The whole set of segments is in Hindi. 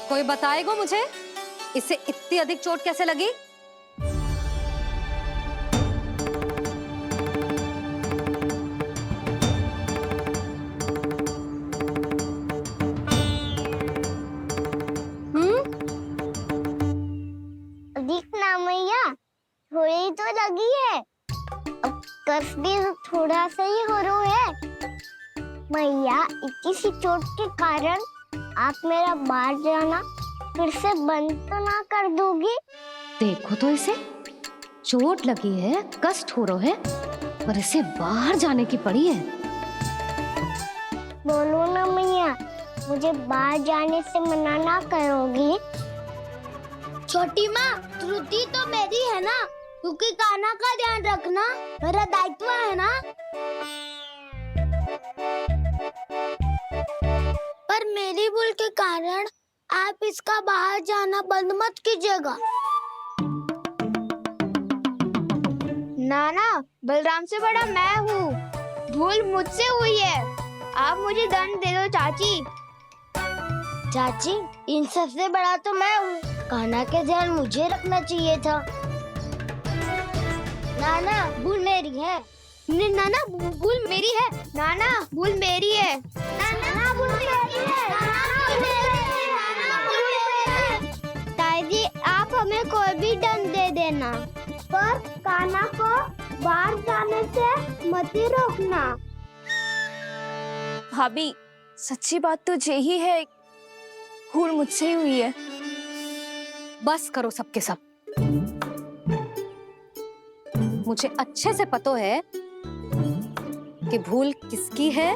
कोई बताएगा मुझे इसे इतनी अधिक चोट कैसे लगी? दिखना मैया, थोड़ी तो लगी है। अब कस भी थोड़ा सा ही हो रहा है। मैया, इतनी सी चोट के कारण आप मेरा बाहर जाना फिर से बंद तो ना कर दोगी? देखो तो इसे, चोट लगी है, कष्ट हो रहा है और इसे बाहर जाने की पड़ी है। बोलो ना मैया, मुझे बाहर जाने से मना ना करोगी? छोटी माँ, त्रुटि तो मेरी है ना, क्योंकि कान्हा का ध्यान रखना मेरा दायित्व है ना। पर मेरी भूल के कारण आप इसका बाहर जाना बंद मत कीजिएगा। नाना, बलराम से बड़ा मैं हूँ, भूल मुझसे हुई है, आप मुझे दंड दे दो चाची। चाची, इन सबसे बड़ा तो मैं हूँ, कान्हा के ध्यान मुझे रखना चाहिए था। नाना, भूल मेरी है। नाना, भूल मेरी है। नाना, भूल मेरी है। नाना, भूल मेरी है। नाना, भूल मेरी है। ताई जी, आप हमें कोई भी दंड दे देना, पर कान्हा को बाहर जाने से मत ही रोकना। भाभी, सच्ची बात तो यही है, भूल मुझसे ही हुई है। बस करो सबके सब। मुझे अच्छे से पता है कि भूल किसकी है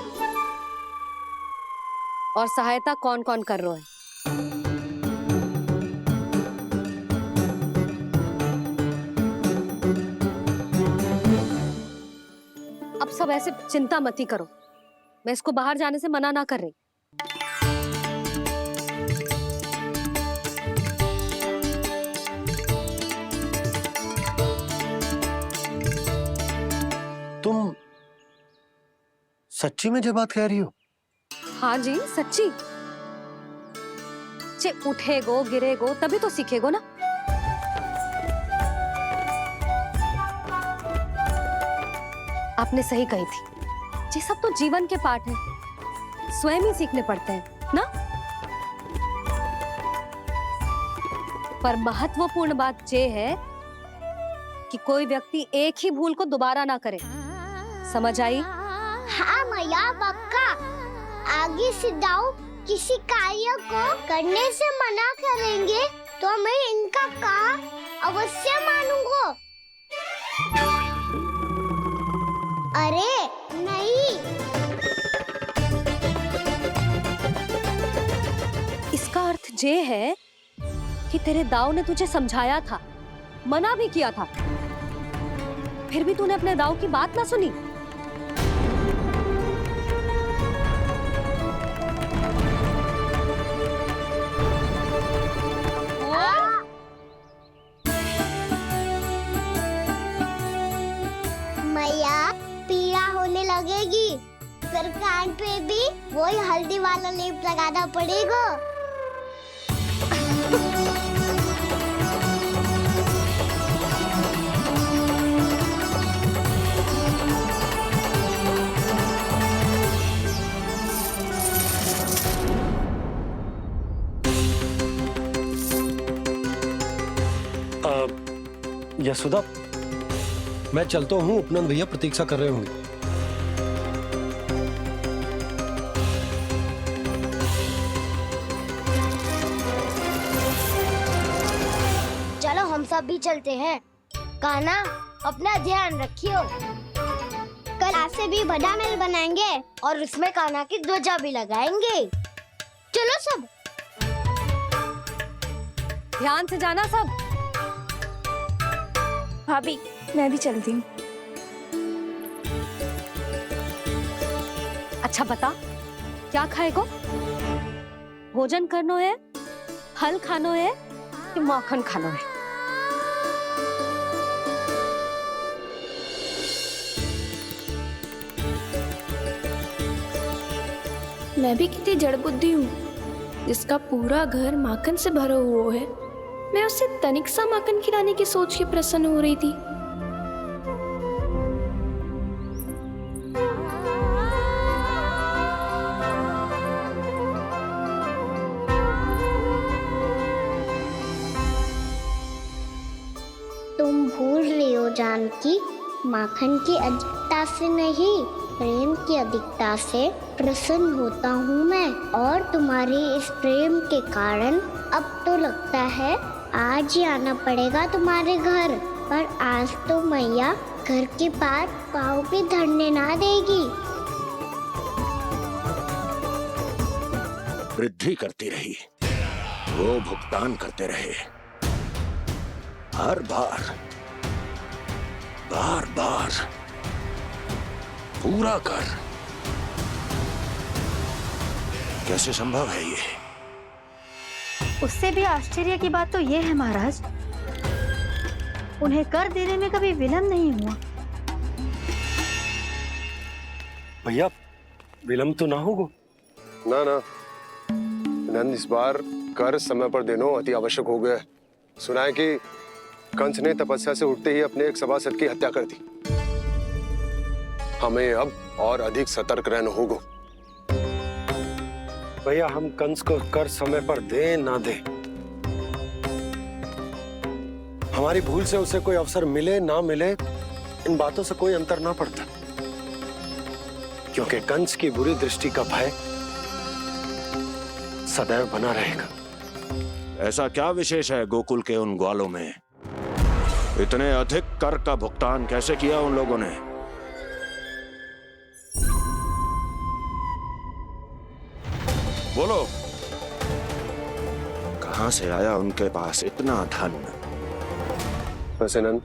और सहायता कौन कौन कर रहा है। अब सब ऐसे चिंता मत ही करो, मैं इसको बाहर जाने से मना ना कर रही। तुम सच्ची में ये बात कह रही हो? हाँ जी, सच्ची। जे उठेगो गिरेगो तभी तो सीखेगो ना। आपने सही कही थी, ये सब तो जीवन के पाठ हैं, स्वयं ही सीखने पड़ते हैं ना। पर महत्वपूर्ण बात ये है कि कोई व्यक्ति एक ही भूल को दोबारा ना करे, समझ आई? हाँ मैया, पक्का। आगे से दाऊ किसी कार्य को करने से मना करेंगे तो मैं इनका कहा अवश्य मानूंगा। अरे नहीं। इसका अर्थ ये है कि तेरे दाऊ ने तुझे समझाया था, मना भी किया था, फिर भी तूने अपने दाऊ की बात ना सुनी। मैया, पीड़ा होने लगेगी, फिर कान पे भी वही हल्दी वाला लेप लगाना पड़ेगा। यशोदा, मैं चलता हूँ, उपनंद भैया प्रतीक्षा कर रहे होंगे। चलो हम सब भी चलते हैं। कान्हा, अपना ध्यान रखियो। कल आज से भी बड़ा महल बनाएंगे और उसमें कान्हा की ध्वजा भी लगाएंगे। चलो सब। ध्यान से जाना सब। भाभी, मैं भी चलती हूँ। अच्छा बता, क्या खाएगो? भोजन करनो है, फल खानो है कि माखन खानो है? मैं भी कितनी जड़ बुद्धि हूँ, जिसका पूरा घर माखन से भरा हुआ है, मैं उससे तनिक सा माखन खिलाने की सोच के प्रसन्न हो रही थी। तुम भूल रही हो जानकी, माखन की अधिकता से नहीं, प्रेम की अधिकता से प्रसन्न होता हूँ मैं। और तुम्हारे इस प्रेम के कारण अब तो लगता है आज ही आना पड़ेगा तुम्हारे घर। पर आज तो मैया घर के पार पाँव भी धरने ना देगी। वृद्धि करती रही, वो भुगतान करते रहे, हर बार बार बार पूरा कर। कैसे संभव है ये? उससे भी आश्चर्य की बात तो ये है महाराज, उन्हें कर देने में कभी विलंब नहीं हुआ। भैया विलंब तो ना होगा? ना ना नंद, इस बार कर समय पर देना अति आवश्यक हो गया है। सुना है कि कंस ने तपस्या से उठते ही अपने एक सभासद की हत्या कर दी। हमें अब और अधिक सतर्क रहना होगा। भैया हम कंस को कर समय पर दे ना दे, हमारी भूल से उसे कोई अवसर मिले ना मिले, इन बातों से कोई अंतर ना पड़ता, क्योंकि कंस की बुरी दृष्टि का भय सदैव बना रहेगा। ऐसा क्या विशेष है गोकुल के उन ग्वालों में? इतने अधिक कर का भुगतान कैसे किया उन लोगों ने? बोलो, कहां से आया उनके पास इतना धन? वैसे नंद,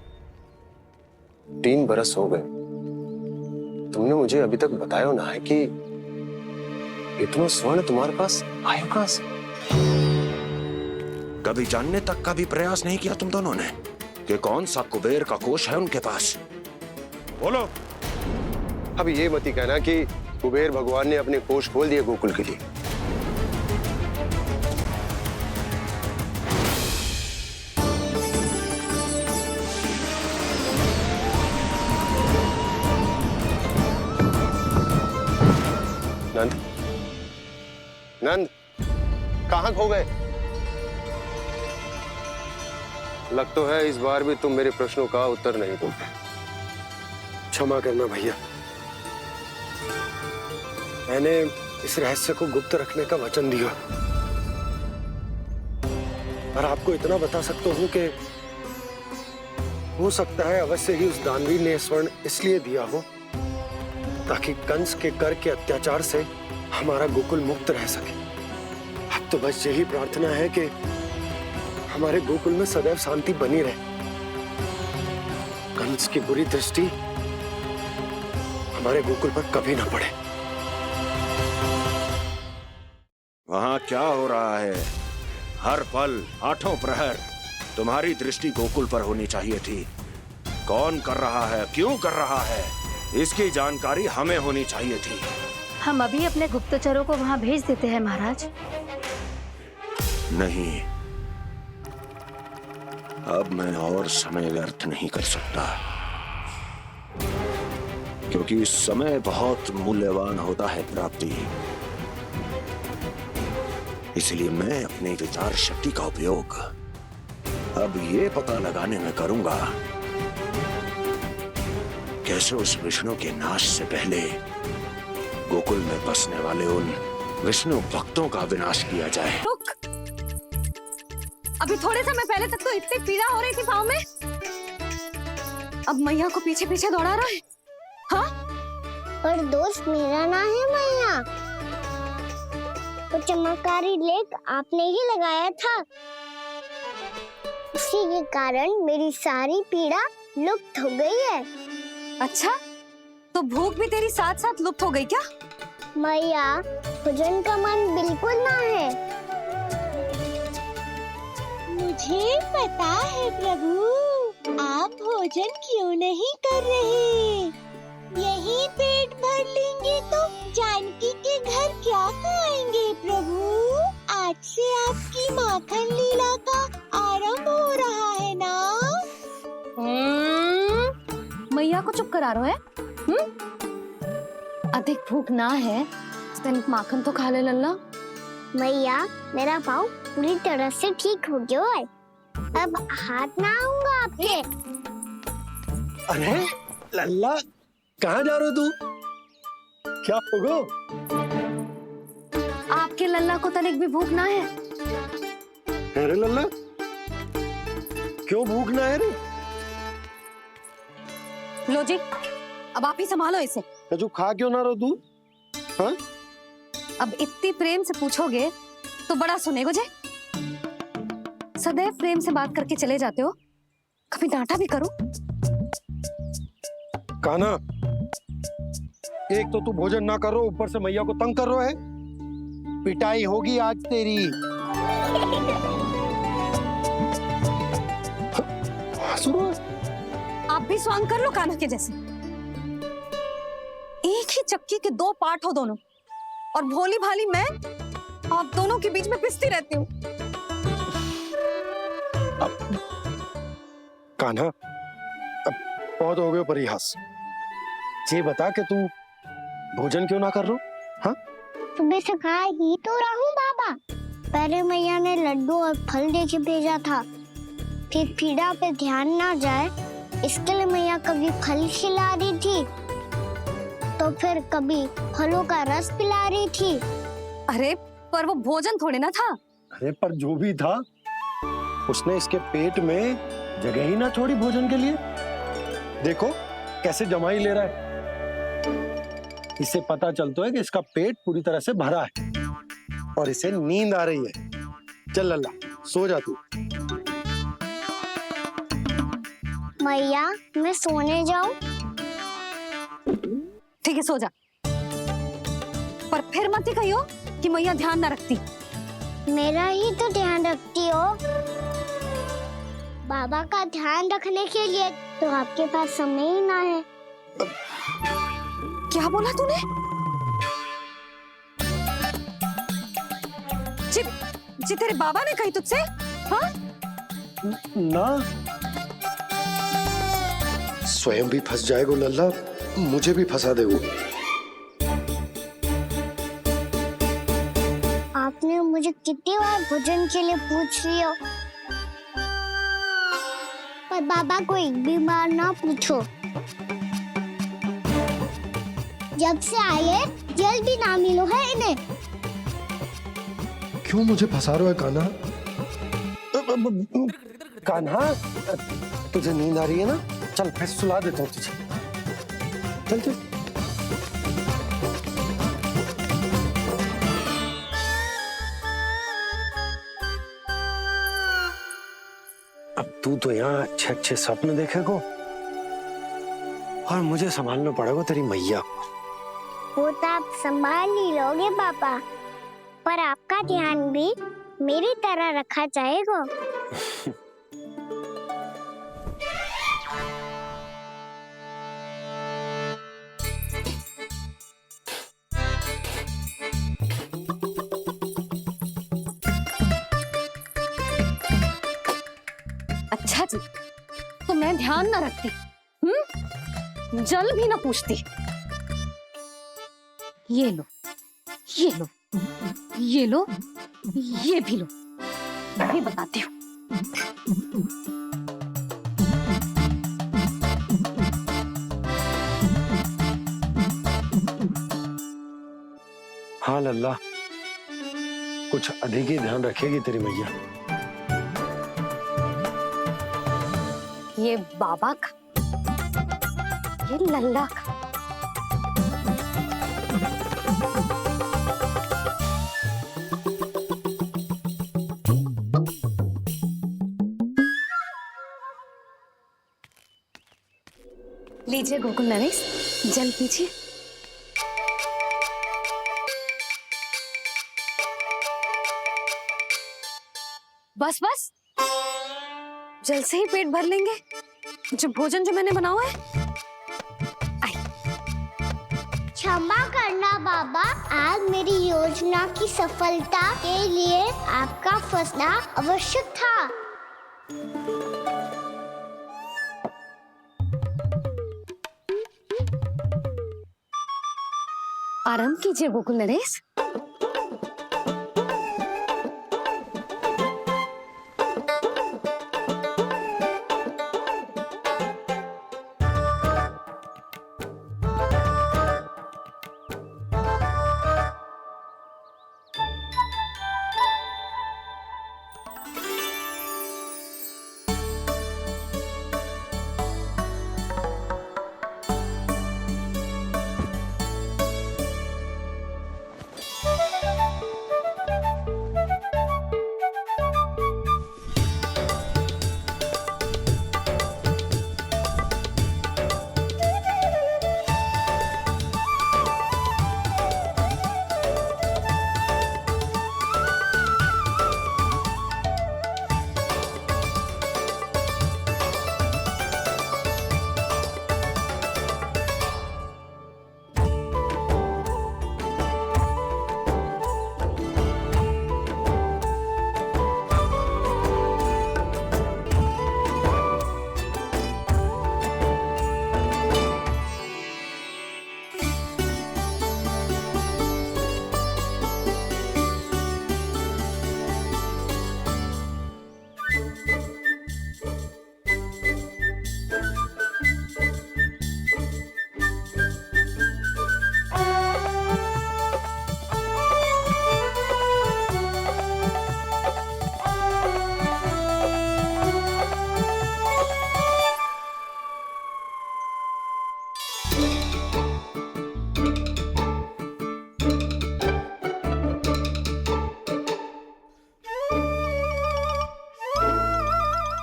3 बरस हो गए, तुमने मुझे अभी तक बताया ना है कि इतना स्वर्ण तुम्हारे पास आया कहां से? कभी जानने तक का भी प्रयास नहीं किया तुम दोनों ने कि कौन सा कुबेर का कोष है उनके पास? बोलो। अब ये मत ही कहना कि कुबेर भगवान ने अपने कोष खोल दिए गोकुल के लिए। नंद, नंद, कहां खो गए? लग तो है इस बार भी तुम मेरे प्रश्नों का उत्तर नहीं दोगे। क्षमा करना भैया, मैंने इस रहस्य को गुप्त रखने का वचन दिया, पर आपको इतना बता सकता हूं कि हो सकता है अवश्य ही उस दानवीर ने स्वर्ण इसलिए दिया हो ताकि कंस के कर के अत्याचार से हमारा गोकुल मुक्त रह सके। अब तो बस यही प्रार्थना है कि हमारे गोकुल में सदैव शांति बनी रहे, कंस की बुरी दृष्टि हमारे गोकुल पर कभी ना पड़े। वहां क्या हो रहा है? हर पल, आठों प्रहर तुम्हारी दृष्टि गोकुल पर होनी चाहिए थी। कौन कर रहा है, क्यों कर रहा है, इसकी जानकारी हमें होनी चाहिए थी। हम अभी अपने गुप्तचरों को वहां भेज देते हैं महाराज। नहीं, अब मैं और समय व्यर्थ नहीं कर सकता, क्योंकि समय बहुत मूल्यवान होता है प्राप्ति। इसलिए मैं अपनी विचार शक्ति का उपयोग अब ये पता लगाने में करूंगा कैसे उस विष्णु के नाश से पहले गोकुल में बसने वाले उन विष्णु भक्तों का विनाश किया जाए। रुक, अभी थोड़े समय पहले तक तो इतनी पीड़ा हो रही थी पाँव में, अब मैया को पीछे पीछे दौड़ा रहा है। हाँ? पर दोष मेरा ना है मैया, तो चमत्कारी लेख आपने ही लगाया था, उसी के कारण मेरी सारी पीड़ा लुप्त हो गई है। अच्छा, तो भूख भी तेरी साथ साथ लुप्त हो गई क्या? मैया, भोजन का मन बिल्कुल ना है। मुझे पता है प्रभु, आप भोजन क्यों नहीं कर रहे। यही पेट भर लेंगे तो जानकी के घर क्या खाएंगे प्रभु? आज से आपकी माखन लीला का आरंभ हो रहा है ना? मैया को चुप करा रहे है? अधिक भूख ना है तो तनिक माखन तो खा ले लल्ला। मैया, मेरा पाँव पूरी तरह से ठीक हो गया है। अब हाथ ना आऊंगा आपके। अरे लल्ला, कहाँ जा रहे हो तू? क्या होगो? आपके लल्ला को तनिक भी भूख ना है? अरे लल्ला, क्यों भूख ना है रे? लो जी, अब आप ही संभालो इसे। तू खा क्यों ना रहो तू? हाँ? अब इतनी प्रेम से पूछोगे तो बड़ा सुनेगो जे। सदैव प्रेम से बात करके चले जाते हो, कभी डांटा भी करो। कान्हा, एक तो तू भोजन ना कर रहा, ऊपर से मैया को तंग कर रहा है। पिटाई होगी आज तेरी। आप भी स्वांग कर लो कान्हा के जैसे। एक ही चक्की के दो पार्ट हो दोनों, और भोली भाली मैं आप दोनों के बीच में पिसती रहती हूँ। कान्हा, अब बहुत हो गए परिहास। ये बता कि तू भोजन क्यों ना कर रहा? हाँ? सुबह से खा ही तो रहा हूँ बाबा। पहले मैया ने लड्डू और फल दे के भेजा था, फिर पीड़ा पे ध्यान ना जाए इसके लिए मैया कभी फल खिला रही थी तो फिर कभी फलों का रस पिला रही थी। अरे पर वो भोजन थोड़े ना था। अरे पर जो भी था, उसने इसके पेट में जगह ही ना छोड़ी भोजन के लिए। देखो कैसे जमाई ले रहा है। इससे पता चलता है कि इसका पेट पूरी तरह से भरा है और इसे नींद आ रही है। चल लल्ला, सो जा तू। मैया, मैं सोने जाऊं? ठीक है, सो जा, पर फिर मत ही कहियो कि मैया ध्यान ना रखती। मेरा ही तो ध्यान रखती हो। बाबा का ध्यान रखने के लिए तो आपके पास समय ही ना है। क्या बोला तूने? जी तेरे बाबा ने कही तुझसे? हाँ? ना, स्वयं भी फंस जाएगा लल्ला, मुझे भी फंसा दे वो। आपने मुझे कितनी बार भोजन के लिए पूछ लिया, पर बाबा को एक भी बार ना पूछो। जब से आए जल भी ना मिलो है इन्हें। क्यों मुझे फंसा रहा है कान्हा? कान्हा, तुझे नींद आ रही है ना? चल मैं सुला देता हूँ तुझे। चल चल। अब तू तो यहाँ अच्छे अच्छे सपने देखेगो और मुझे संभालना पड़ेगा तेरी मैया को। वो तो आप संभाल ही लोगे पापा, पर आपका ध्यान भी मेरी तरह रखा जाएगा। अच्छा जी, तो मैं ध्यान ना रखती, जल भी ना पूछती। ये लो, ये लो, ये लो, ये भी लो, मैं भी बताती हूँ। हाँ लल्ला, कुछ अधिक ही ध्यान रखेगी तेरी मैया। ये बाबा का, ये लल्ला का। लीजिए गोकुल नरेश, जल पीजिए। बस बस, जल से ही पेट भर लेंगे। जो भोजन जो मैंने बनाया है। अच्छा क्षमा करना बाबा, आज मेरी योजना की सफलता के लिए आपका फंसना आवश्यक था। आराम कीजिए गोकुल नरेश।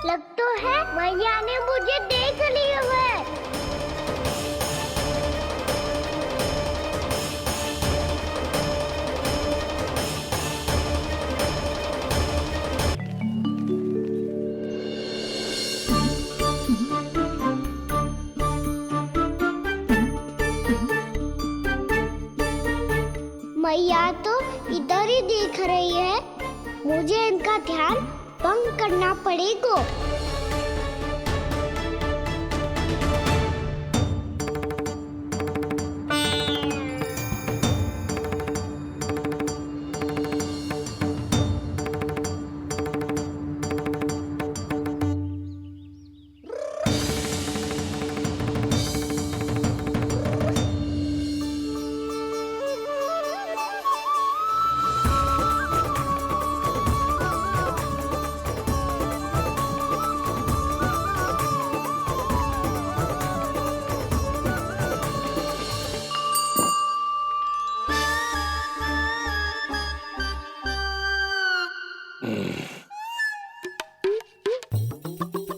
लग तो है मैया ने मुझे देख लिया है। मैया तो इधर ही देख रही है, मुझे इनका ध्यान भंग करना पड़ेगा।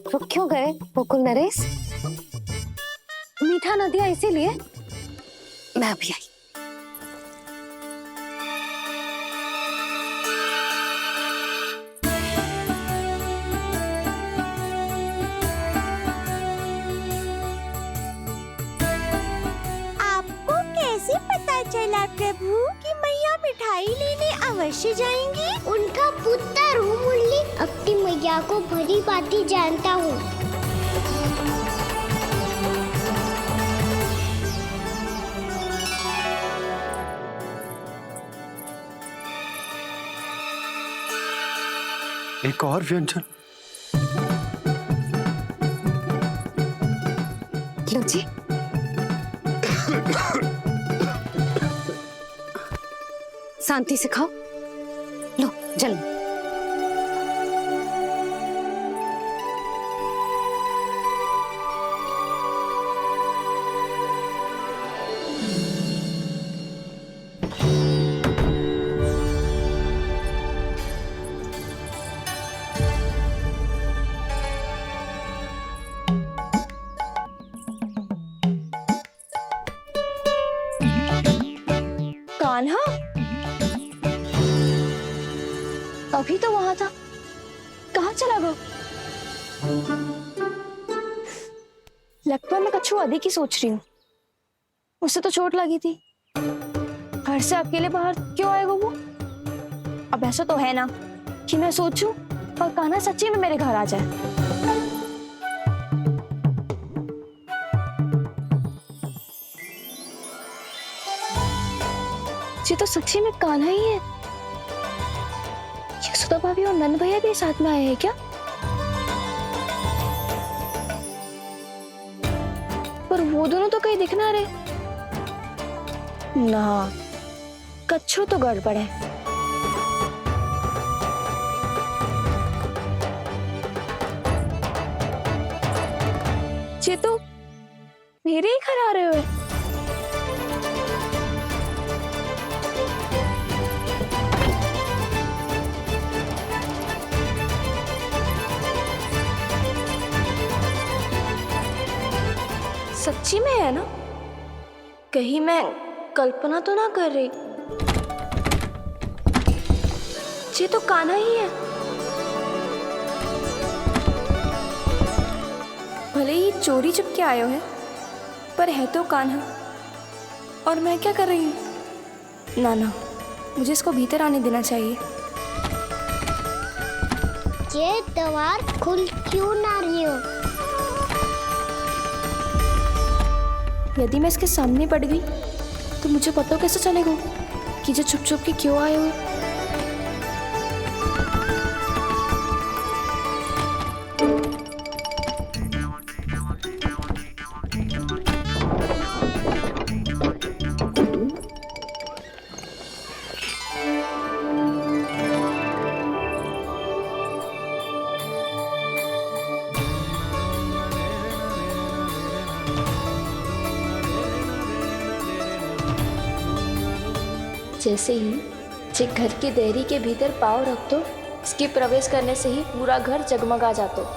रुक क्यों गए गोकुल नरेश? मीठा न दिया इसीलिए मैं अभी आई। आपको कैसे पता चला प्रभु कि मैया मिठाई लेने अवश्य जाएंगी? उनका पुत्र हूँ मुरली, अपनी मैया को भली भांति जानता हूँ। एक और व्यंजन। लो जी। शांति से खाओ। लो जल। कान्हा अभी तो वहां था, कहाँ चला गया? लगता मैं कछु अधिक ही सोच रही हूँ। उसे तो चोट लगी थी, घर से अकेले बाहर क्यों आएगा वो? अब ऐसा तो है ना कि मैं सोचूं और कान्हा सच्ची में मेरे घर आ जाए। ये तो सच्ची में कान्हा ही है। यशोदा भाभी और नंद भैया भी साथ में आए हैं क्या? पर वो दोनों तो कहीं दिख ना रहे। ना, कच्छू तो गड़बड़ है। ये तो मेरे ही घर आ रहे हो। सच्ची में है ना? कहीं मैं कल्पना तो ना कर रही? ये तो कान्हा ही है। भले ही चोरी चुपके आए हो है, पर है तो कान्हा। और मैं क्या कर रही हूँ? ना ना, मुझे इसको भीतर आने देना चाहिए। ये दीवार खुल क्यों ना रही हो? यदि मैं इसके सामने पड़ गई तो मुझे पता कैसे चलेगा कि जो छुप छुप के क्यों आए हुए? जैसे ही जे घर की देहरी के भीतर पाँव रख दो, इसके प्रवेश करने से ही पूरा घर जगमगा जातो।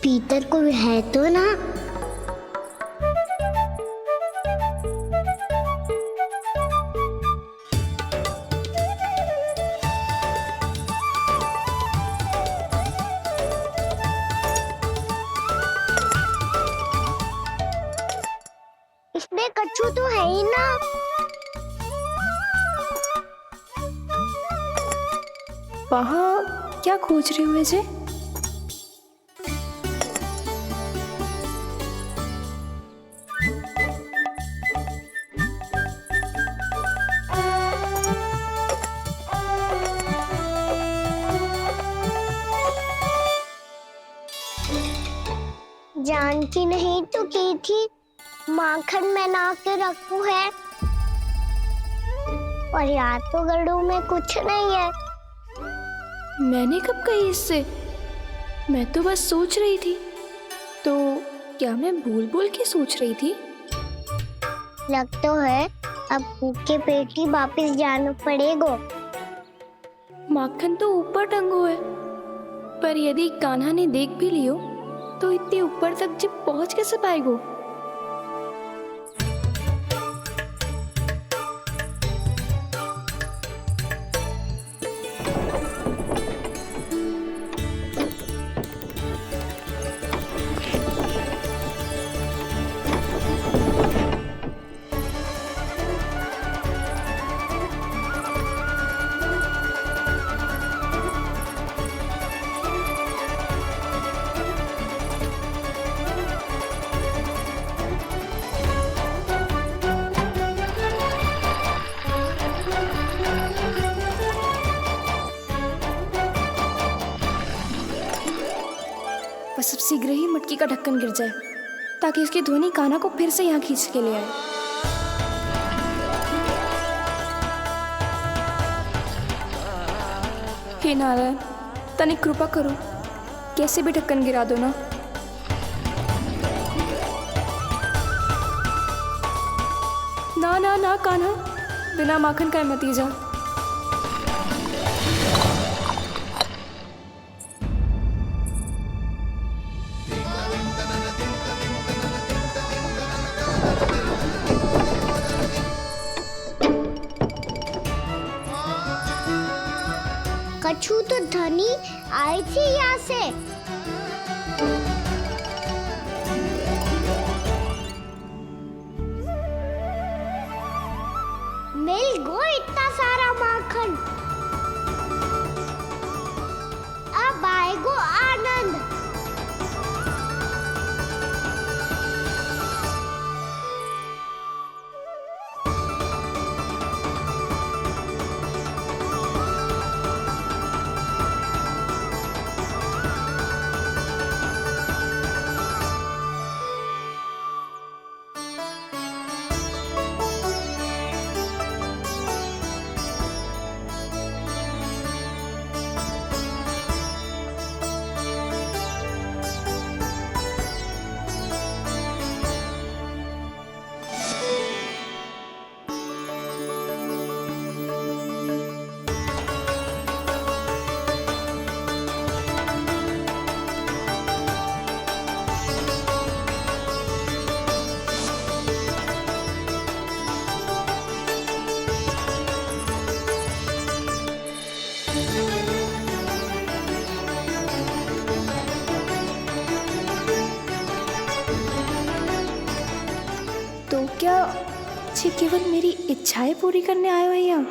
भीतर कोई है तो ना? इसमें कच्छू तो है ही ना। वहाँ क्या खोज रहे हुए जे? जानकी नहीं तो की थी माखन में ना के रखू है, और याद तो गड़ू में कुछ नहीं है। मैंने कब कही इससे? मैं तो बस सोच रही थी। तो क्या मैं भूल भूल के सोच रही थी? लग तो है अब भूखे पेट ही वापिस जाना पड़ेगा। माखन तो ऊपर टंगो है, पर यदि कान्हा ने देख भी लियो तो इतने ऊपर तक जब पहुंच कैसे पाएगो? बस अब शीघ्र ही मटकी का ढक्कन गिर जाए ताकि उसकी ध्वनि कान्हा को फिर से यहाँ खींच के ले आए। हे नारायण, तनिक कृपा करो, कैसे भी ढक्कन गिरा दो ना। खा कान्हा, बिना माखन का मत ही जा। कछु तो धनी आई थी यहाँ से। मिल गो इतना सारा माखन। अब आएगो आनंद। तो क्या ये केवल मेरी इच्छाएं पूरी करने आए हो यहाँ?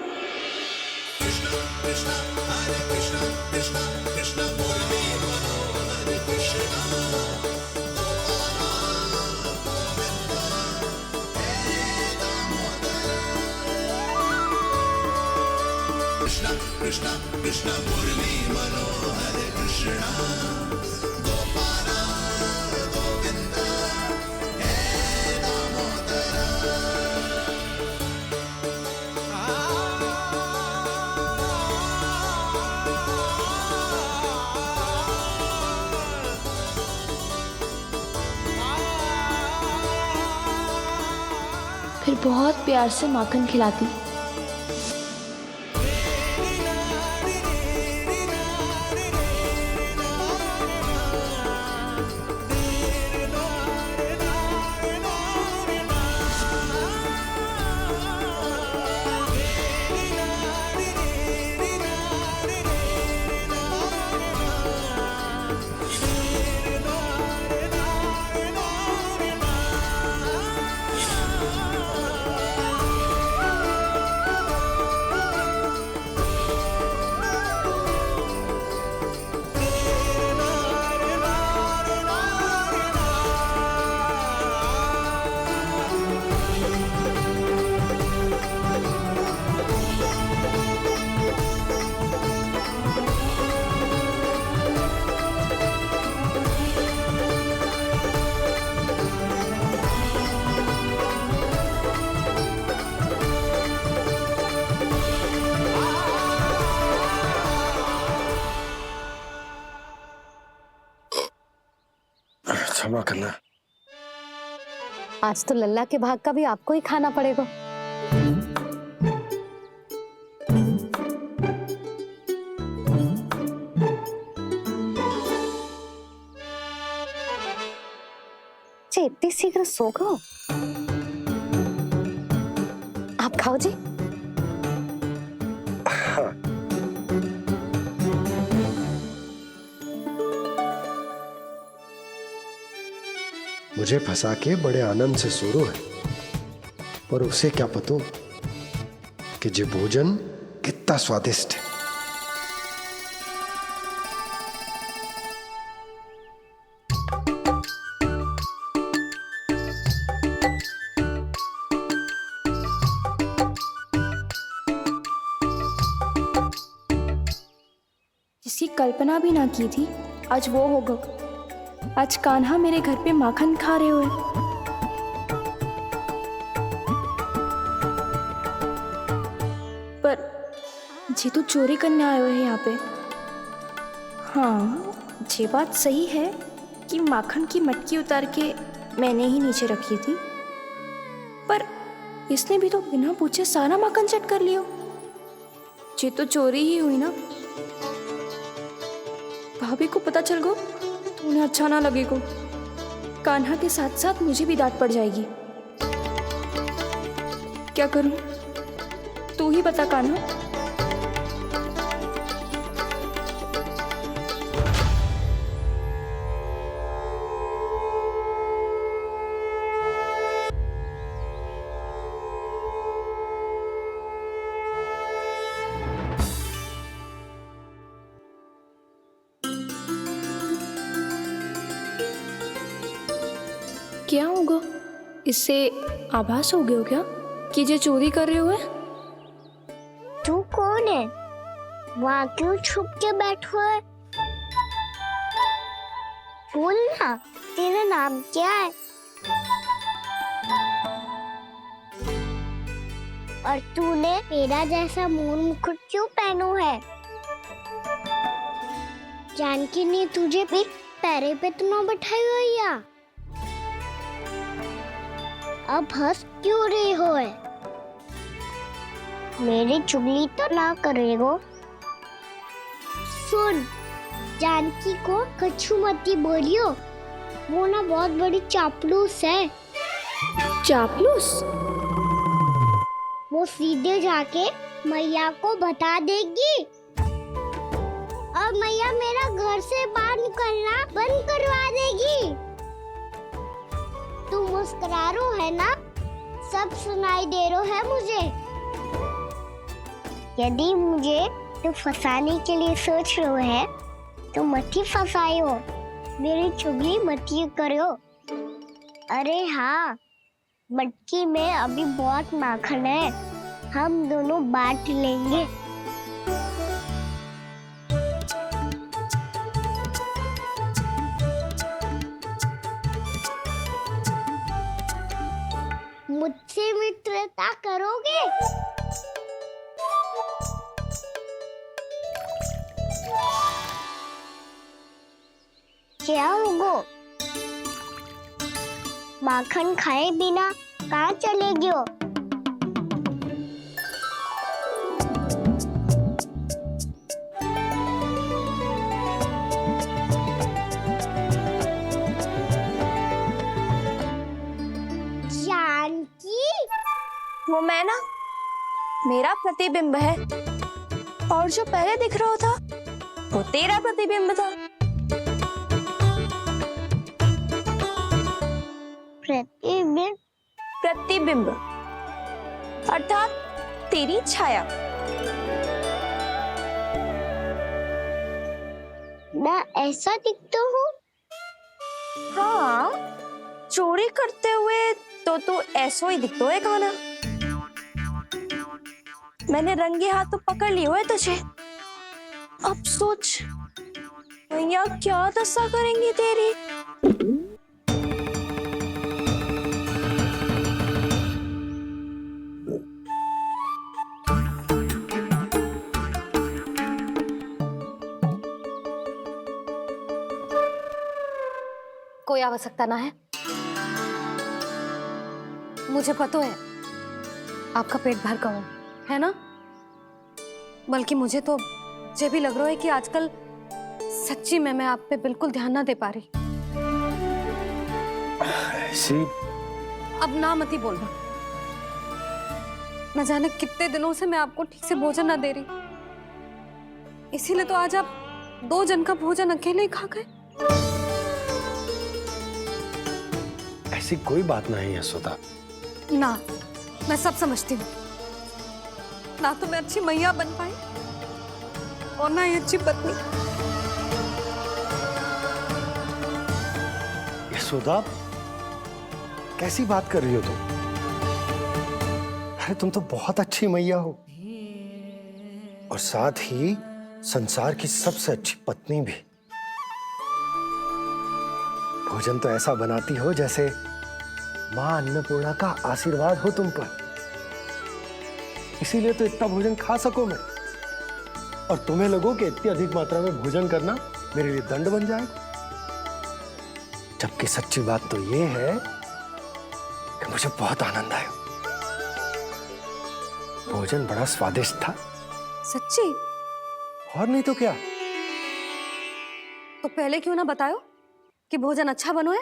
फिर बहुत प्यार से माखन खिलाती। क्षमा करना। आज तो लल्ला के भाग का भी आपको ही खाना पड़ेगा। इतनी शीघ्र सो गो? आप खाओ जी। हाँ। मुझे फंसा के बड़े आनंद से सो रहा है, पर उसे क्या पता कि ये भोजन कितना स्वादिष्ट है। जिसकी कल्पना भी ना की थी, आज वो होगा। आज कान्हा मेरे घर पे माखन खा रहे हुए। पर जी तो चोरी करने आए हुए हैं यहाँ पे। हाँ, ये बात सही है कि माखन की मटकी उतार के मैंने ही नीचे रखी थी, पर इसने भी तो बिना पूछे सारा माखन चट कर लियो। ये तो चोरी ही हुई ना। भाभी को पता चल गो तो उन्हें अच्छा ना लगेगा। कान्हा के साथ साथ मुझे भी डांट पड़ जाएगी। क्या करूं? तू ही बता कान्हा। क्या होगा? इससे आभास हो गया क्या कि जे चोरी कर रहे हुए? तू कौन है? वहाँ क्यों छुप के बैठो है? बोल ना, तेरा नाम क्या है? और तूने मेरा जैसा मोर मुकुट क्यों पहनो है? जानकी ने तुझे भी पैरे पे तो ना बैठाई हुई है। अब हंस क्यों रही हो है? मेरी चुगली तो ना करेगो। सुन, जानकी को कछु मती बोलियो, वो ना बहुत बड़ी चापलूस है। चापलूस? वो सीधे जाके मैया को बता देगी और मैया मेरा घर से बाहर निकलना बंद करवा देगी। तू मुस्कुरा रो है ना? सब सुनाई दे रो है मुझे। यदि मुझे तू फंसाने के लिए सोच रहे है तो मत ही फंसायो, मेरी चुगली मत ही करो। अरे हाँ, मटकी में अभी बहुत माखन है, हम दोनों बांट लेंगे। मुझसे मित्रता करोगे? क्या होगा? माखन खाए बिना कहाँ चलेगी हो? वो मैं ना, मेरा प्रतिबिंब है। और जो पहले दिख रहा था वो तेरा प्रतिबिंब था। प्रतिबिंब? प्रतिबिंब अर्थात तेरी छाया। मैं ऐसा दिखता हूँ? हाँ, चोरी करते हुए तो तू ऐसा ही दिखता है कान्हा। मैंने रंगे हाथ तो पकड़ लियो है तुझे। अब सोच भैया क्या दशा करेंगी तेरी। कोई आवश्यकता ना है, मुझे पता है आपका पेट भर गया है ना। बल्कि मुझे तो ये भी लग रहा है कि आजकल सच्ची में मैं आप पे बिल्कुल ध्यान ना दे पा रही। ऐसी अब ना मत ही बोलना। न जाने कितने दिनों से मैं आपको ठीक से भोजन ना दे रही, इसीलिए तो आज आप 2 जन का भोजन अकेले ही खा गए। ऐसी कोई बात नहीं है यशोदा। ना, मैं सब समझती हूँ। ना तो मैं अच्छी मैया बन पाई और ना ही अच्छी पत्नी। यशोदा, कैसी बात कर रही हो तुम? अरे तुम तो बहुत अच्छी मैया हो और साथ ही संसार की सबसे अच्छी पत्नी भी। भोजन तो ऐसा बनाती हो जैसे मां अन्नपूर्णा का आशीर्वाद हो तुम पर। इसीलिए तो इतना भोजन खा सको मैं, और तुम्हें लगो कि इतनी अधिक मात्रा में भोजन करना मेरे लिए दंड बन जाएगा। जबकि सच्ची बात तो ये है कि मुझे बहुत आनंद आया। भोजन बड़ा स्वादिष्ट था। सच्ची? और नहीं तो क्या। तो पहले क्यों ना बतायो कि भोजन अच्छा बनो है।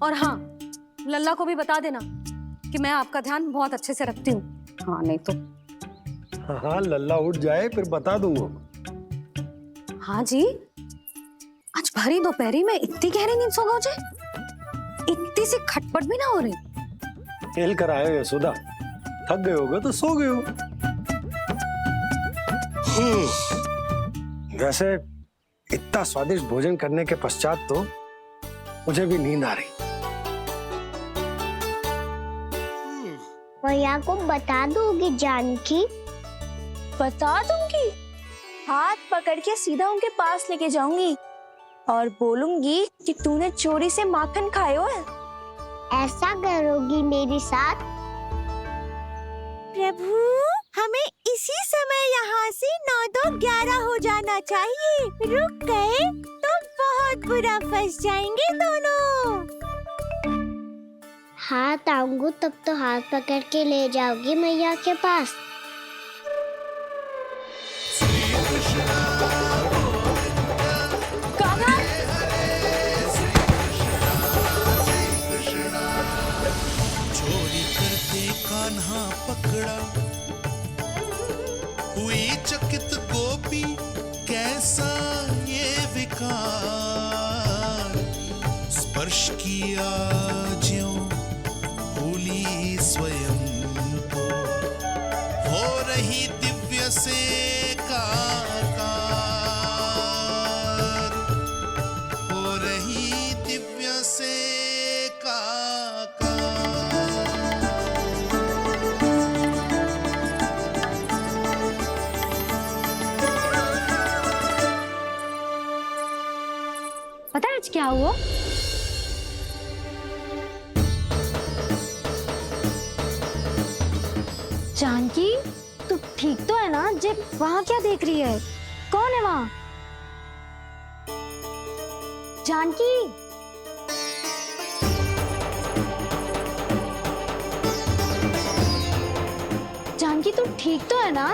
और हाँ, लल्ला को भी बता देना कि मैं आपका ध्यान बहुत अच्छे से रखती हूँ। हाँ नहीं तो। हाँ, लल्ला उठ जाए फिर बता दूंगा। हाँ जी, आज भरी दोपहरी में इतनी गहरी नींद सो गए? इतनी सी खटपट भी ना हो रही? खेल कर आए हो यशोदा, थक गए होगे तो सो गए हो। वैसे इतना स्वादिष्ट भोजन करने के पश्चात तो मुझे भी नींद आ रही। मैया को बता दोगी जानकी? बता दूंगी। हाथ पकड़ के सीधा उनके पास लेके जाऊंगी और बोलूंगी कि तूने चोरी से माखन खायो है। ऐसा करोगी मेरे साथ? प्रभु, हमें इसी समय यहाँ से 9-2-11 हो जाना चाहिए। रुक गए तो बहुत बुरा फंस जाएंगे दोनों। हाथ आऊंगी तब तो हाथ पकड़ के ले जाओगी मैया के पास। चोरी करते कान्हा पकड़ा, हुई चकित गोपी कैसा ये विकार। स्पर्श किया ज्यों भूली स्वयं को, हो रही दिव्य से काकार, हो रही दिव्य से पता है आज क्या हुआ? जानकी, तू ठीक तो है ना? जे वहां क्या देख रही है? कौन है वहां? जानकी, जानकी तू ठीक तो है ना?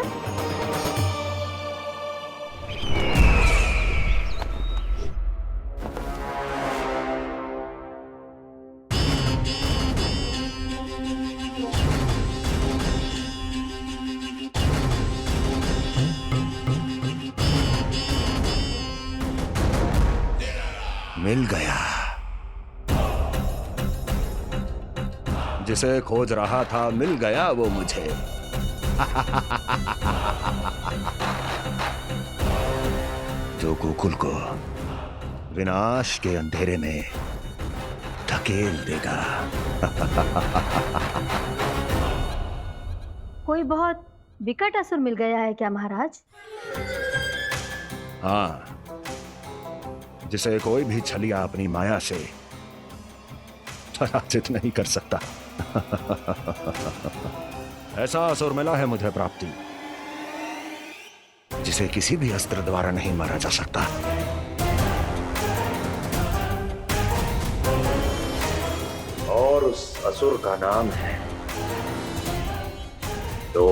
मिल गया। जिसे खोज रहा था मिल गया वो मुझे। जो गोकुल को विनाश के अंधेरे में धकेल देगा। कोई बहुत विकट असुर मिल गया है क्या महाराज? हाँ, जिसे कोई भी छलिया अपनी माया से पराजित नहीं कर सकता। ऐसा असुर मिला है मुझे प्राप्ति, जिसे किसी भी अस्त्र द्वारा नहीं मारा जा सकता। और उस असुर का नाम है दो।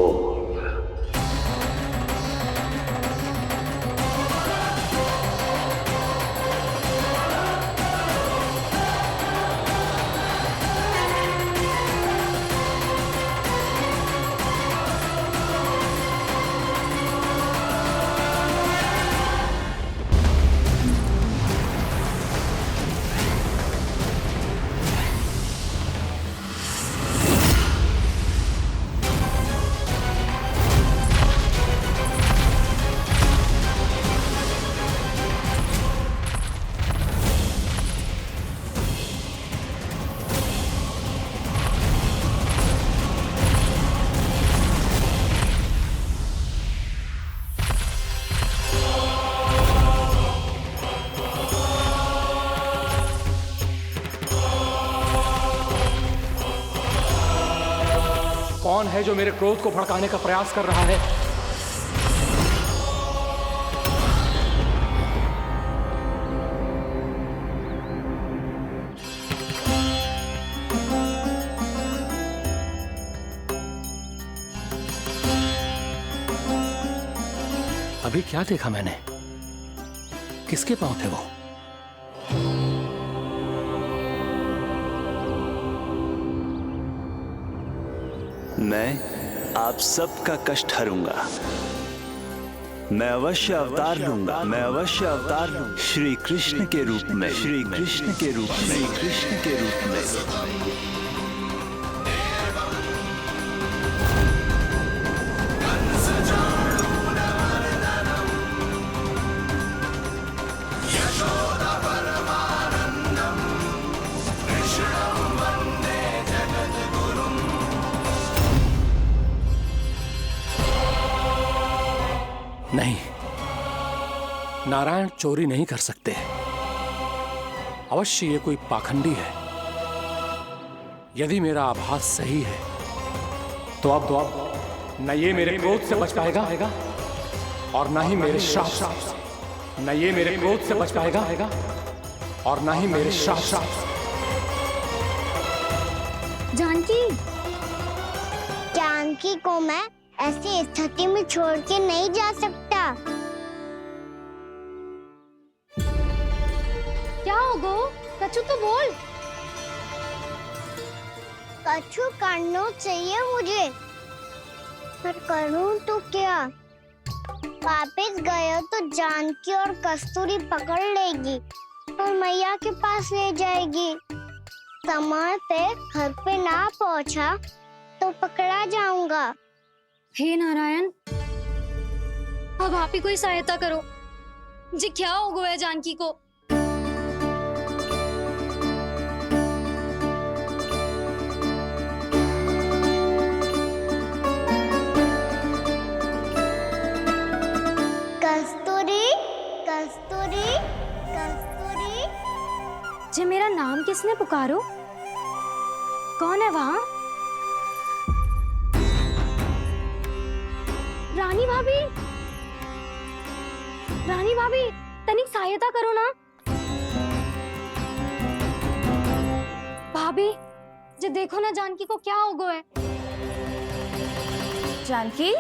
कौन है जो मेरे क्रोध को भड़काने का प्रयास कर रहा है? अभी क्या देखा मैंने? किसके पांव थे वो? मैं आप सबका कष्ट हरूंगा। मैं अवश्य अवतार लूंगा। मैं अवश्य अवतार लूंगा श्री कृष्ण के रूप में। श्री कृष्ण के रूप में। श्री कृष्ण के रूप में। नहीं, नारायण चोरी नहीं कर सकते। अवश्य ये कोई पाखंडी है। यदि मेरा आभास सही है तो अब न ये मेरे क्रोध से बच पाएगा और न ही मेरे श्राप से। न ये मेरे क्रोध से बच पाएगा और न ही मेरे श्राप से। जानकी, जानकी को मैं ऐसी स्थिति में छोड़ के नहीं जा सकता। क्या हो गो? कछु तो बोल। कछु करना चाहिए मुझे, पर करूं तो क्या? वापस गया तो जानकी और कस्तूरी पकड़ लेगी और मैया के पास ले जाएगी। समय पे घर पे ना पहुंचा तो पकड़ा जाऊंगा। हे नारायण, अब आप ही कोई सहायता करो। जी क्या हो गया जानकी को? कस्तूरी, कस्तूरी, कस्तूरी। जी मेरा नाम किसने पुकारो? कौन है वहाँ? रानी भाभी, रानी भाभी, तनिक सहायता करो ना। भाभी, जी देखो ना जानकी को क्या हो गया है। जानकी,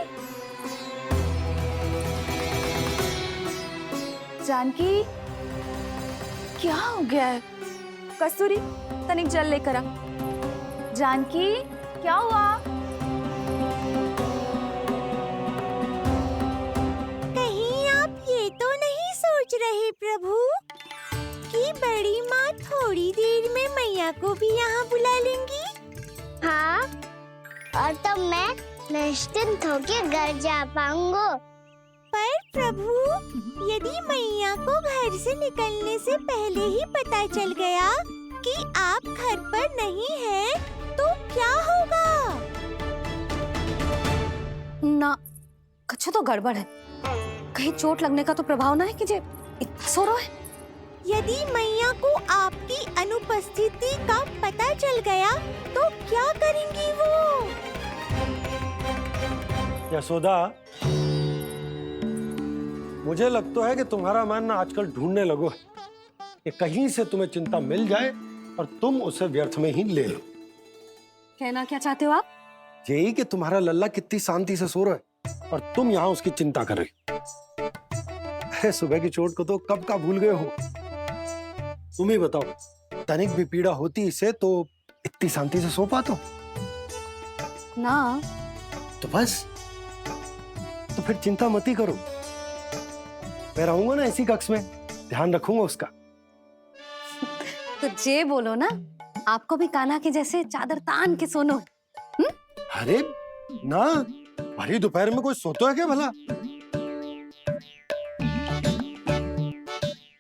जानकी, क्या हो गया है? कस्तूरी, तनिक जल लेकर आ। जानकी, क्या हुआ? कहीं आप ये तो नहीं सोच रहे प्रभु कि बड़ी माँ थोड़ी देर में मैया को भी यहाँ बुला लेंगी? हाँ, और तब मैं निश्चिंत होकर घर जा पाऊंगा। पर प्रभु, यदि मैया को घर से निकलने से पहले ही पता चल गया कि आप घर पर नहीं हैं, तो क्या होगा? ना, कुछ तो गड़बड़ है। कहीं चोट लगने का तो प्रभाव ना है कि जे इतना सो रहा है। यदि मैया को आपकी अनुपस्थिति का पता चल गया तो क्या करेंगी वो? यशोदा, मुझे लगता है कि तुम्हारा मन ना आजकल ढूंढने लगो है कि कहीं से तुम्हें चिंता मिल जाए और तुम उसे व्यर्थ में ही ले लो। कहना क्या चाहते हो आप? यही कि तुम्हारा लल्ला कितनी शांति से सो रहा है और तुम यहाँ उसकी चिंता कर रही। अरे सुबह की चोट को तो कब का भूल गए हो। तुम ही बताओ, तनिक भी पीड़ा होती इसे तो इतनी शांति से सो पाते हो? ना। तो बस, तो फिर चिंता मत ही करो। मैं रहूंगा ना इसी कक्ष में, ध्यान रखूंगा उसका। तो जे बोलो ना, आपको भी कान्हा के जैसे चादर तान के सोनो। अरे ना, भरी दोपहर में कोई सोता है क्या भला?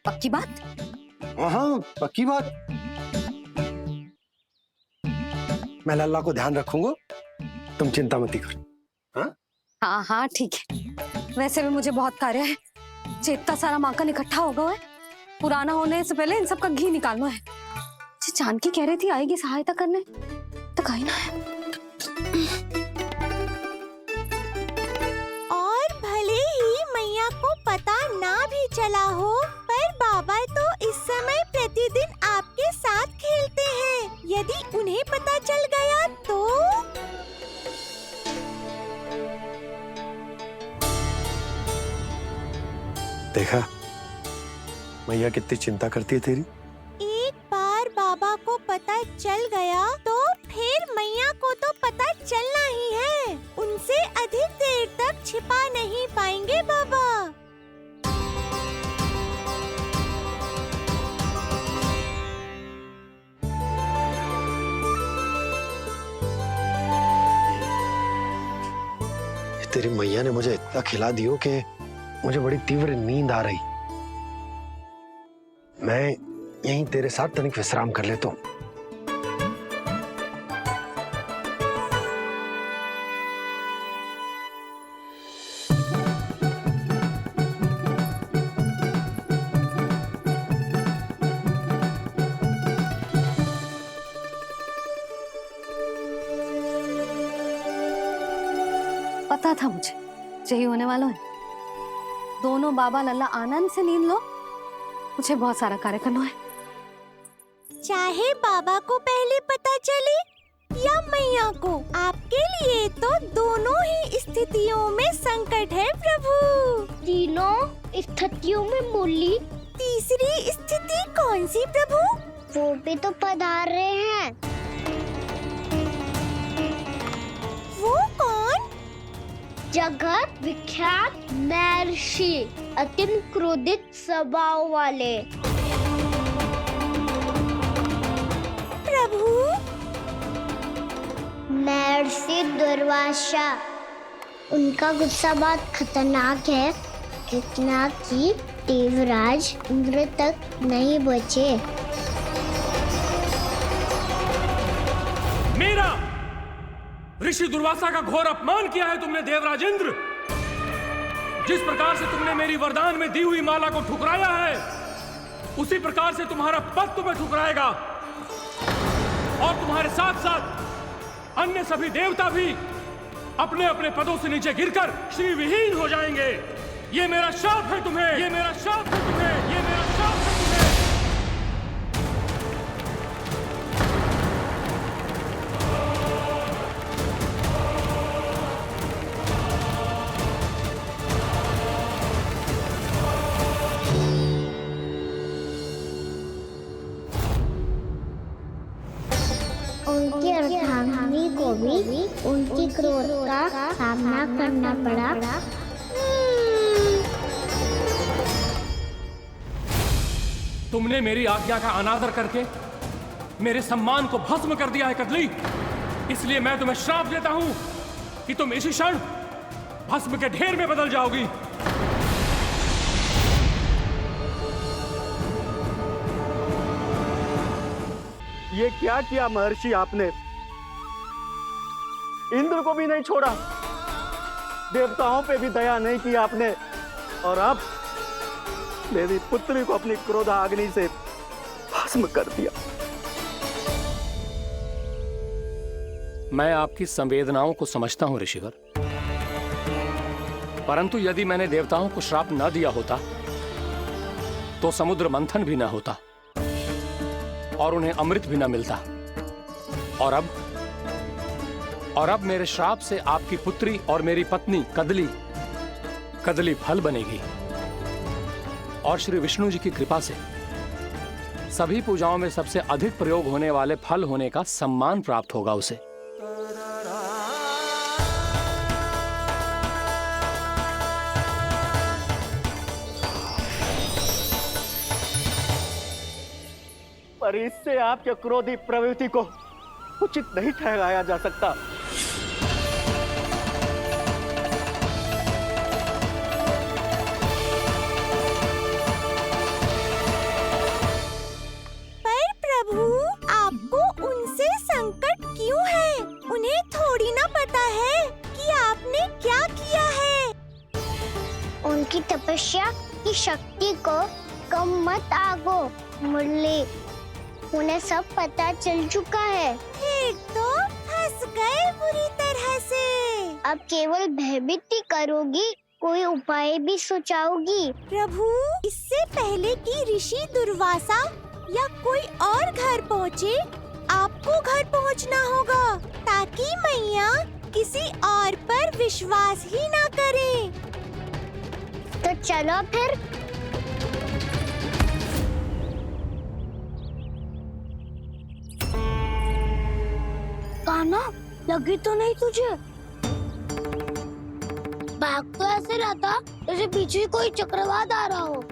पक्की बात? हाँ, पक्की बात। मैं लल्ला को ध्यान रखूंगा, तुम चिंता मत करो। हाँ हाँ हाँ ठीक है। वैसे भी मुझे बहुत कार्य है। इतना सारा माखन इकट्ठा होगा है, पुराना होने से पहले इन सब का घी निकालना है। जानकी कह रही थी आएगी सहायता करने, तो कहीं ना है। और भले ही मैया को पता ना भी चला हो, पर बाबा तो इस समय प्रतिदिन आपके साथ खेलते हैं। यदि उन्हें पता चल गया तो? देखा मैया कितनी चिंता करती है तेरी। एक बार बाबा को पता चल गया तो फिर मैया को तो पता चलना ही है। उनसे अधिक देर तक छिपा नहीं पाएंगे बाबा। तेरी मैया ने मुझे इतना खिला दियो कि मुझे बड़ी तीव्र नींद आ रही। मैं यहीं तेरे साथ तनिक विश्राम कर लेता हूँ। पता था मुझे यही होने वाला है। दोनों बाबा लल्ला आनंद से नींद लो, मुझे बहुत सारा कार्य करना है। चाहे बाबा को पहले पता चले या मैया को, आपके लिए तो दोनों ही स्थितियों में संकट है प्रभु। तीनों स्थितियों में मूली तीसरी स्थिति कौन सी प्रभु? वो भी तो पधार रहे हैं। वो कौन? जगत विख्यात महर्षि, अत्यंत क्रोधित स्वभाव वाले। प्रभु महर्षि दुर्वासा। उनका गुस्सा बहुत खतरनाक है, इतना कि देवराज इंद्र तक नहीं बचे। मीरा, ऋषि दुर्वासा का घोर अपमान किया है तुमने देवराज इंद्र। जिस प्रकार से तुमने मेरी वरदान में दी हुई माला को ठुकराया है, उसी प्रकार से तुम्हारा पद तुम्हें ठुकराएगा और तुम्हारे साथ साथ अन्य सभी देवता भी अपने अपने पदों से नीचे गिरकर श्री विहीन हो जाएंगे। ये मेरा शाप है तुम्हें, ये मेरा शाप है तुम्हें, ये मेरा शाप है तुम्हें। उनकी अर्धांगिनी को भी उनकी क्रोध का सामना करना पड़ा। तुमने मेरी आज्ञा का अनादर करके मेरे सम्मान को भस्म कर दिया है कदली। इसलिए मैं तुम्हें श्राप देता हूं कि तुम इसी क्षण भस्म के ढेर में बदल जाओगी। ये क्या किया महर्षि आपने? इंद्र को भी नहीं छोड़ा, देवताओं पे भी दया नहीं की आपने, और अब मेरी पुत्री को अपनी क्रोधाग्नि से भस्म कर दिया। मैं आपकी संवेदनाओं को समझता हूं ऋषिवर, परंतु यदि मैंने देवताओं को श्राप न दिया होता तो समुद्र मंथन भी न होता और उन्हें अमृत भी न मिलता। और अब मेरे श्राप से आपकी पुत्री और मेरी पत्नी कदली फल बनेगी और श्री विष्णु जी की कृपा से सभी पूजाओं में सबसे अधिक प्रयोग होने वाले फल होने का सम्मान प्राप्त होगा उसे। पर इससे आपके क्रोधी प्रवृत्ति को उचित नहीं ठहराया जा सकता। पर प्रभु, आपको उनसे संकट क्यों है? उन्हें थोड़ी ना पता है कि आपने क्या किया है। उनकी तपस्या की शक्ति को कम मत आगो मुरली, उन्हें सब पता चल चुका है। फिर तो फंस गए बुरी तरह से। अब केवल भयभीत ही करोगी, कोई उपाय भी सोचाओगी? प्रभु, इससे पहले कि ऋषि दुर्वासा या कोई और घर पहुँचे, आपको घर पहुँचना होगा ताकि मैया किसी और पर विश्वास ही ना करे। तो चलो फिर लगी तो नहीं तुझे? भाग तो ऐसे रहा था जैसे पीछे कोई चक्रवात आ रहा हो।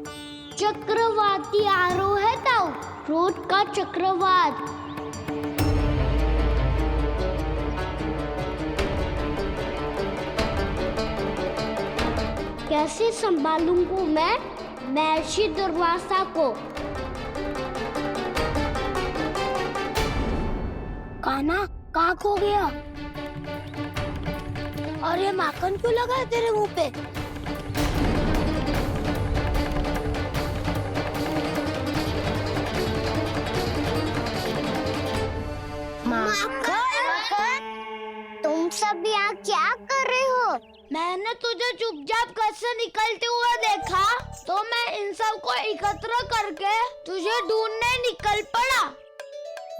चक्रवाती आरो है ताऊ, रोड का चक्रवात। कैसे संभालूंगा मैं महर्षि दुर्वासा को? कान्हा कहाँ खो गया? और ये माखन क्यों लगा है तेरे मुंह पे? माखन, तुम सब यहाँ क्या कर रहे हो? मैंने तुझे चुपचाप घर से निकलते हुए देखा, तो मैं इन सब को एकत्र करके तुझे ढूंढने निकल पड़ा।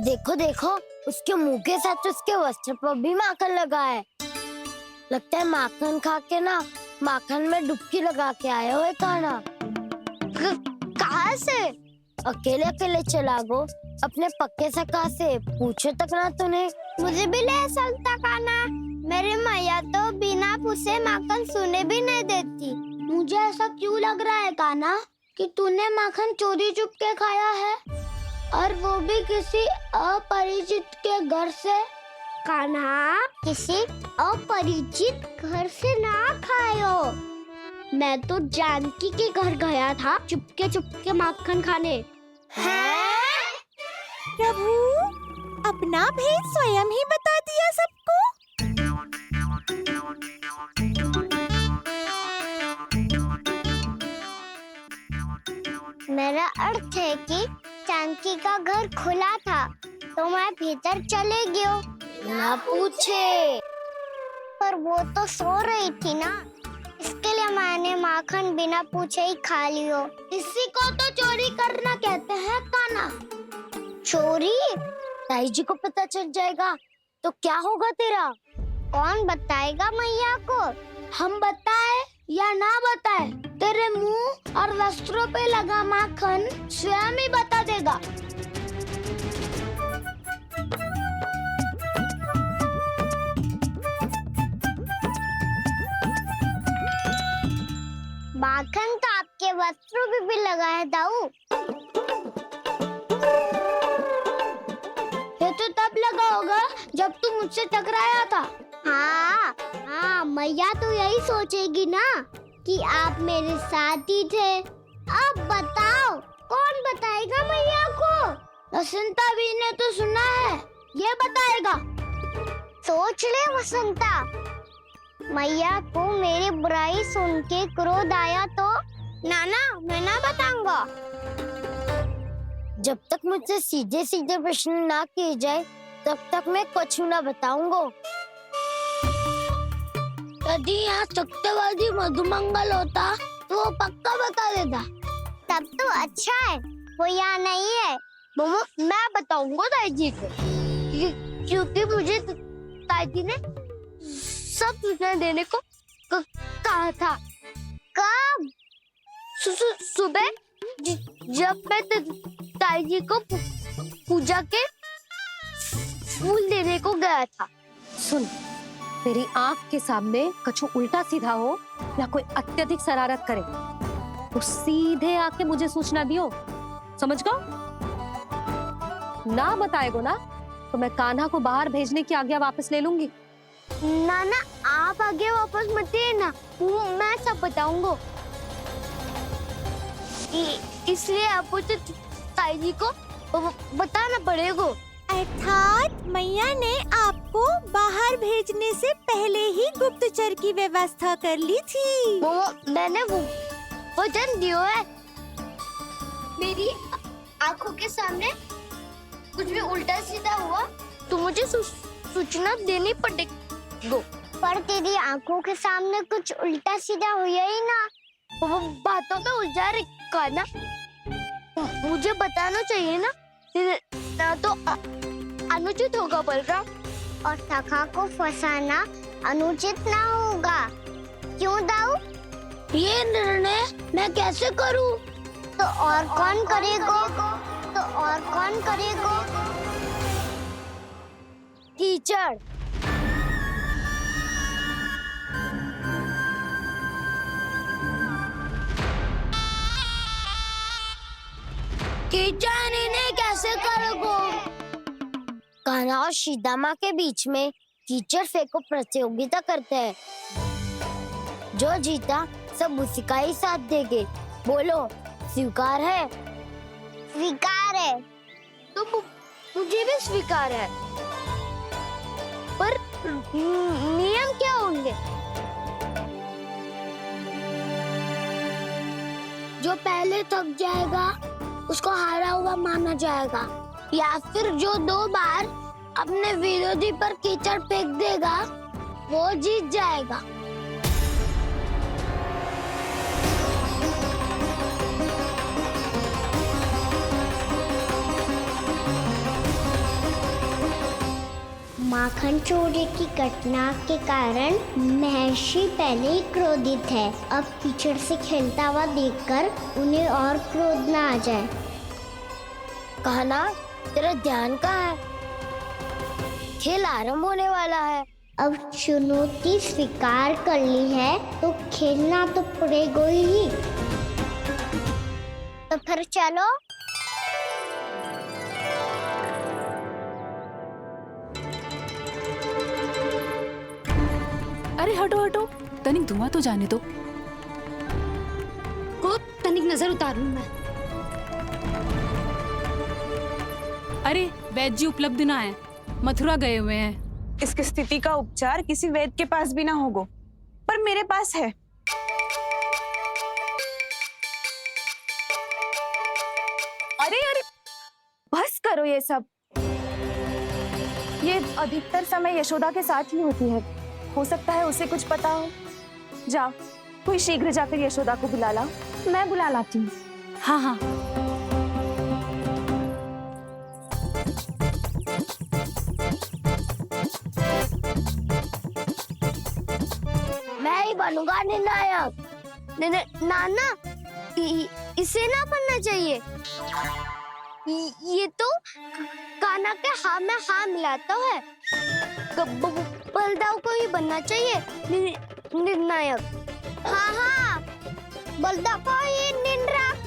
देखो देखो, उसके मुंह के साथ उसके वस्त्र पर भी माखन लगा है। लगता है माखन खा के ना माखन में डुबकी लगा के आए हो कान्हा। कहाँ से? अकेले अकेले चला गो अपने पक्के सखा से पूछो तक ना तूने। मुझे भी ले चलता कान्हा, मेरी मैया तो बिना पूछे माखन सुने भी नहीं देती। मुझे ऐसा क्यों लग रहा है कान्हा कि तूने माखन चोरी चुप के खाया है, और वो भी किसी अपरिचित के घर से? कान्हा, किसी अपरिचित घर से ना खायो। मैं तो जानकी के घर गया था चुपके माखन खाने। हैं? प्रभु, अपना भेद स्वयं ही बता दिया सबको। मेरा अर्थ है कि जानकी का घर खुला था, तो मैं भीतर चले गयो। ना पूछे, पर वो तो सो रही थी ना, इसके लिए मैंने माखन बिना पूछे ही खा लियो। इसी को तो चोरी करना कहते हैं कान्हा। चोरी? ताई जी को पता चल जाएगा तो क्या होगा तेरा? कौन बताएगा मैया को? हम बताए या ना बताए, तेरे मुंह और वस्त्रों पे लगा माखन स्वयं ही बता देगा। माखन तो आपके वस्त्रों पे भी लगा है दाऊ। ये तो तब लगा होगा जब तू मुझसे टकराया था। हाँ, मैया तो यही सोचेगी ना कि आप मेरे साथ ही थे। अब बताओ, कौन बताएगा मैया को? वसंता भी ने तो सुना है, ये बताएगा। सोच ले वसंता, मैया को मेरी बुराई सुन के क्रोध आया तो? नाना, मैं ना बताऊंगा। जब तक मुझसे सीधे सीधे प्रश्न ना किए जाए तब तक मैं कुछ ना बताऊंगा। यदि यहाँ सत्यवादी मधुमंगल होता तो वो पक्का बता देता। तब तो अच्छा है वो यहाँ नहीं है। मैं बताऊंगा ताई जी को, क्योंकि मुझे ताई जी ने सब सूचना देने को कहा था। कब? सुबह जब मैं ताई जी को पूजा के फूल देने को गया था। सुन, तेरी आंख के सामने कछु उल्टा सीधा हो या कोई अत्यधिक शरारत करे तो सीधे आके मुझे सूचना दियो, समझ गो? ना बताएगो ना तो मैं कान्हा को बाहर भेजने की आज्ञा वापस ले लूंगी। नाना, आप आगे वापस मत देना, मैं सब बताऊंगा। इसलिए आपको तो ताई जी को बताना पड़ेगा। अर्थात मैया ने आपको बाहर भेजने से पहले ही गुप्तचर की व्यवस्था कर ली थी। मैंने वो वचन दिया है। मेरी आंखों के सामने कुछ भी उल्टा सीधा हुआ तो मुझे सूचना देनी पड़ेगी। पर तेरी आंखों के सामने कुछ उल्टा सीधा हुआ ही ना, वो बातों का उलझा रखा ना, मुझे बताना चाहिए ना तो अनुचित होगा बलराम। और सखा को फंसाना अनुचित ना होगा, क्यों दाऊ? ये निर्णय मैं कैसे करूं? तो और कौन करेगा? टीचर। कीचड़ इन्हें कैसे करोगे? कान्हा और सीता माँ के बीच में कीचड़ फेंको प्रतियोगिता करते हैं। जो जीता सब उसी का ही साथ देंगे। बोलो, स्वीकार है? स्वीकार है। तो मुझे भी स्वीकार है। पर नियम क्या होंगे? जो पहले थक जाएगा उसको हारा हुआ माना जाएगा, या फिर जो 2 बार अपने विरोधी पर कीचड़ फेंक देगा वो जीत जाएगा। माखन चोरी की घटना के कारण महर्षि पहले ही क्रोधित है। अब कीचड़ से खेलता हुआ देखकर उन्हें और क्रोध ना आ जाए। कहना, तेरा ध्यान कहाँ है? खेल आरंभ होने वाला है। अब चुनौती स्वीकार कर ली है तो खेलना तो पड़ेगा ही। तो फिर चलो। अरे हटो हटो, तनिक धुआं तो जाने दो। को तनिक नजर उतार लूं मैं। अरे वैद्य जी उपलब्ध ना है, मथुरा गए हुए हैं। इसकी स्थिति का उपचार किसी वैद्य के पास भी ना होगा, पर मेरे पास है। अरे अरे, बस करो ये सब। ये अधिकतर समय यशोदा के साथ ही होती है। हो सकता है उसे कुछ पता हो। जा, कोई शीघ्र जाकर यशोदा को बुला ला। मैं बुला लाती हूँ। हाँ हाँ। मैं ही बनूंगा निर्णायक। नाना, इसे ना बनना चाहिए। ये तो कान्हा के हाँ में हाँ मिलाता है। बलदाव को ही बनना चाहिए निर्णायक। हाँ हाँ, बलदाव को ही निर्णायक